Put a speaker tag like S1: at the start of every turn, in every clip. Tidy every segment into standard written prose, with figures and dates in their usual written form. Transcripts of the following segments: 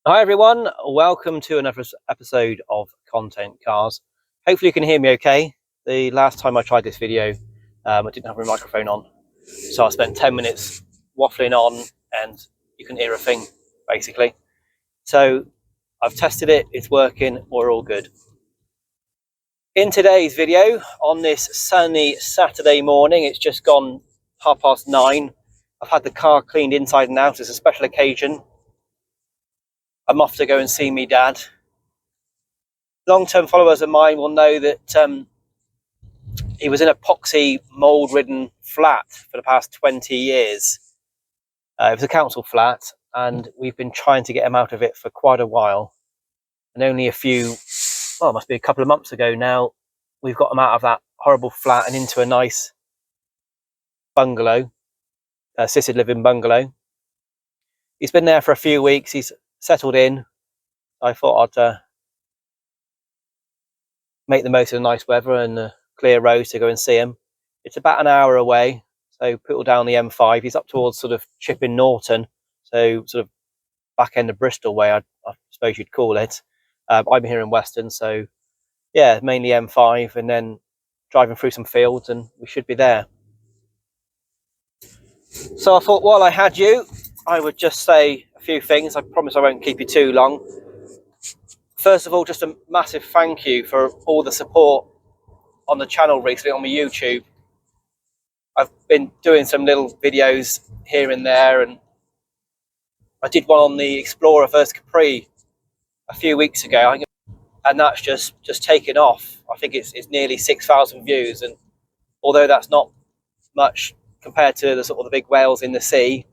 S1: Hi everyone, welcome to another episode of Content Cars. Hopefully you can hear me okay. The last time I tried this video, I didn't have my microphone on, so I spent 10 minutes waffling on and you can hear a thing, basically. So I've tested it, it's working, we're all good. In today's video, on this sunny Saturday morning, it's just gone 9:30. I've had the car cleaned inside and out. It's a special occasion. I'm off to go and see me dad. Long-term followers of mine will know that he was in a poxy, mould-ridden flat for the past 20 years. It was a council flat, and we've been trying to get him out of it for quite a while. And only it must be a couple of months ago now, we've got him out of that horrible flat and into a nice bungalow, assisted living bungalow. He's been there for a few weeks. He's settled in. I thought I'd make the most of the nice weather and the clear roads to go and see him. It's about an hour away, so people down the M5. He's up towards sort of Chipping Norton, so sort of back end of Bristol way, I suppose you'd call it. I'm here in Weston, so yeah, mainly M5, and then driving through some fields, and we should be there. So I thought while I had you, I would just say a few things. I promise I won't keep you too long. First of all, just a massive thank you for all the support on the channel recently, on my YouTube. I've been doing some little videos here and there, and I did one on the Explorer vs Capri a few weeks ago, and that's just taken off. I think it's nearly 6,000 views, and although that's not much compared to the sort of the big whales in the sea,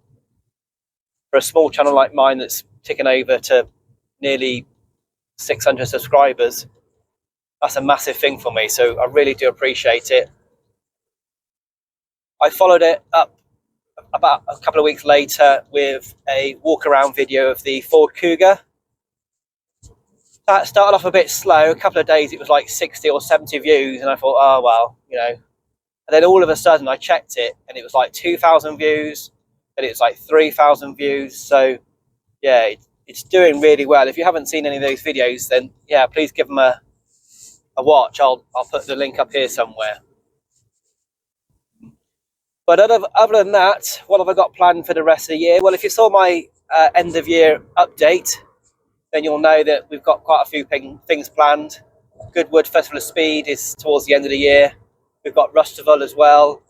S1: for a small channel like mine that's ticking over to nearly 600 subscribers, that's a massive thing for me. So I really do appreciate it. I followed it up about a couple of weeks later with a walk around video of the Ford Kuga. That started off a bit slow. A couple of days it was like 60 or 70 views, and I thought, oh well, you know. And then all of a sudden I checked it and it was like 2,000 views, and it was like 3,000 views. So yeah, it's doing really well. If you haven't seen any of those videos, then yeah, please give them a watch. I'll put the link up here somewhere. But other than that, what have I got planned for the rest of the year? Well, if you saw my end of year update, then you'll know that we've got quite a few things planned. Goodwood Festival of Speed is towards the end of the year. We've got Rustival as well.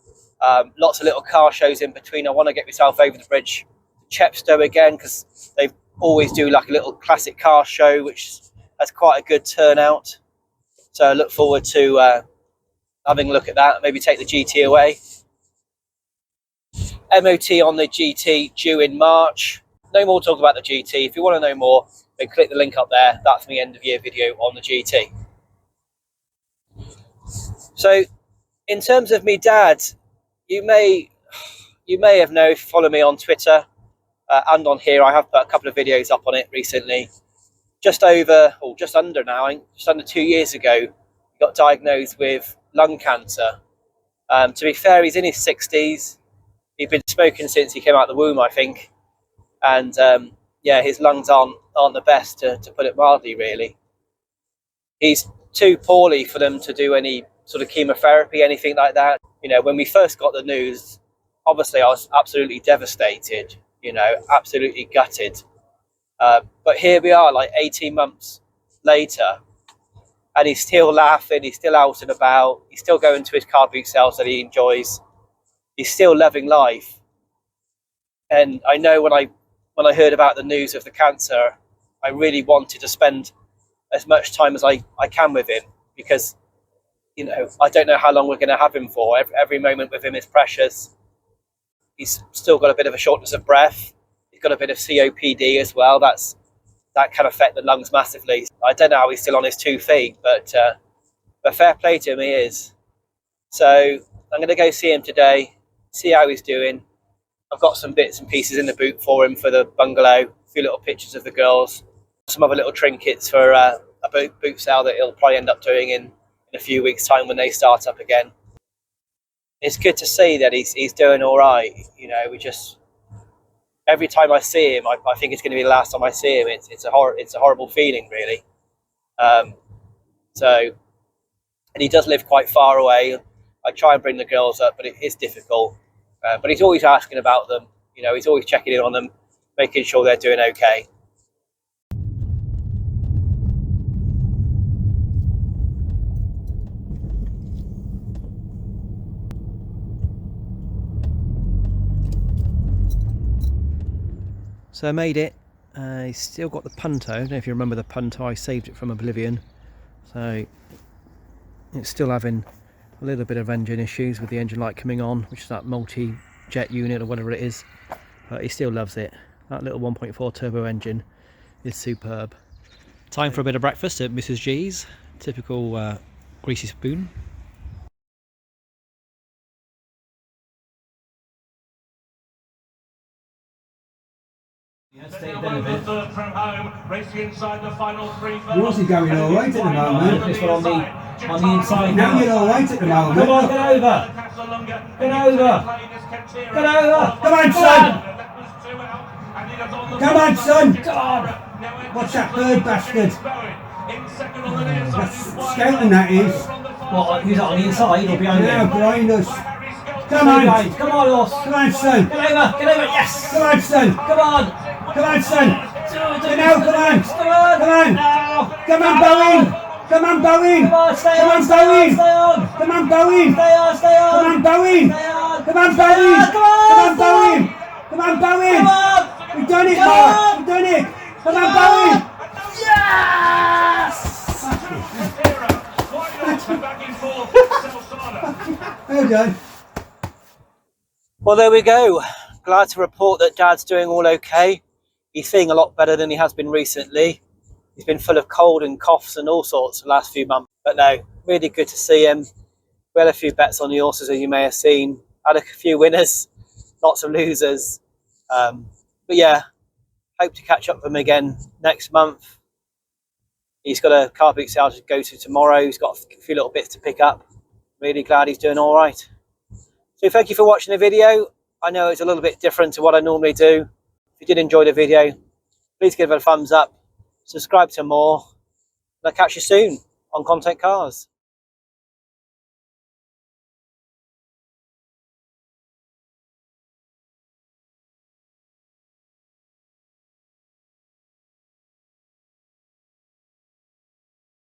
S1: Lots of little car shows in between. I want to get myself over the bridge to Chepstow again, because they always do like a little classic car show, which has quite a good turnout. So I look forward to having a look at that, maybe take the GT away. MOT on the GT due in March. No more talk about the GT. If you want to know more, then click the link up there. That's my end of year video on the GT. So in terms of me dad, you may have follow me on Twitter and on here. I have put a couple of videos up on it recently. Just under 2 years ago, he got diagnosed with lung cancer. To be fair, he's in his 60s. He'd been smoking since he came out of the womb, I think. And yeah, his lungs aren't the best, to put it mildly, really. He's too poorly for them to do any sort of chemotherapy, anything like that. You know, when we first got the news, obviously I was absolutely devastated, you know, absolutely gutted. But here we are, like 18 months later, and he's still laughing, he's still out and about, he's still going to his car boot sales that he enjoys, he's still loving life. And I know when I heard about the news of the cancer, I really wanted to spend as much time as I can with him, because, you know, I don't know how long we're going to have him for. Every moment with him is precious. He's still got a bit of a shortness of breath. He's got a bit of COPD as well. That can affect the lungs massively. I don't know how he's still on his 2 feet, but fair play to him, he is. So I'm going to go see him today, see how he's doing. I've got some bits and pieces in the boot for him for the bungalow, a few little pictures of the girls, some other little trinkets for a boot sale that he'll probably end up doing in a few weeks' time when they start up again. It's good to see that he's doing all right. You know, every time I see him, I think it's going to be the last time I see him. It's a horrible feeling, really. And he does live quite far away. I try and bring the girls up, but it is difficult. But he's always asking about them. You know, he's always checking in on them, making sure they're doing okay. So I made it. He's still got the Punto. I don't know if you remember the Punto. I saved it from Oblivion. So it's still having a little bit of engine issues with the engine light coming on, which is that multi-jet unit or whatever it is. But he still loves it. That little 1.4 turbo engine is superb. Time for a bit of breakfast at Mrs. G's. Typical greasy spoon.
S2: Yours
S3: is going all right at the moment.
S2: This one on the inside.
S3: Now you're all right at the moment.
S2: Come on, get over. Get over. Get over.
S3: Come on, son. Come on, son.
S2: God.
S3: What's that bird bastard? That's scouting, that is.
S2: What, who's that on the inside or behind
S3: Now,
S2: him?
S3: behind us. Come on.
S2: Come on, horse.
S3: Come on, son.
S2: Get over. Get over. Yes.
S3: Come on, son.
S2: Come on.
S3: Come on, son.
S2: Now,
S3: come on.
S2: Come on.
S3: Come on.
S2: Now.
S3: Come on, Bowen. Come on, Bowen.
S2: Come on, stay
S3: Come
S2: on.
S3: on,
S2: Stay
S3: Bowen.
S2: on. Stay on.
S3: Come on, Bowen.
S2: Stay on. Stay on.
S3: Come on, Bowen.
S2: Stay on.
S3: Come on, Bowen.
S2: Come on.
S3: Come on, Bowen. Come on, Bowen.
S2: Come on.
S3: We've done it,
S2: Come
S3: Mark.
S2: on.
S3: We've done it. Come on, Bowen.
S2: Yes!
S3: Well done.
S1: Well, there we go. Glad to report that Dad's doing all okay. He's feeling a lot better than he has been recently. He's been full of cold and coughs and all sorts the last few months. But no, really good to see him. We had a few bets on the horses, as you may have seen. Had a few winners, lots of losers. But yeah, hope to catch up with him again next month. He's got a car boot sale to go to tomorrow. He's got a few little bits to pick up. Really glad he's doing all right. So thank you for watching the video. I know it's a little bit different to what I normally do. If you did enjoy the video, please give it a thumbs up. Subscribe to more. And I'll catch you soon on Content Cars.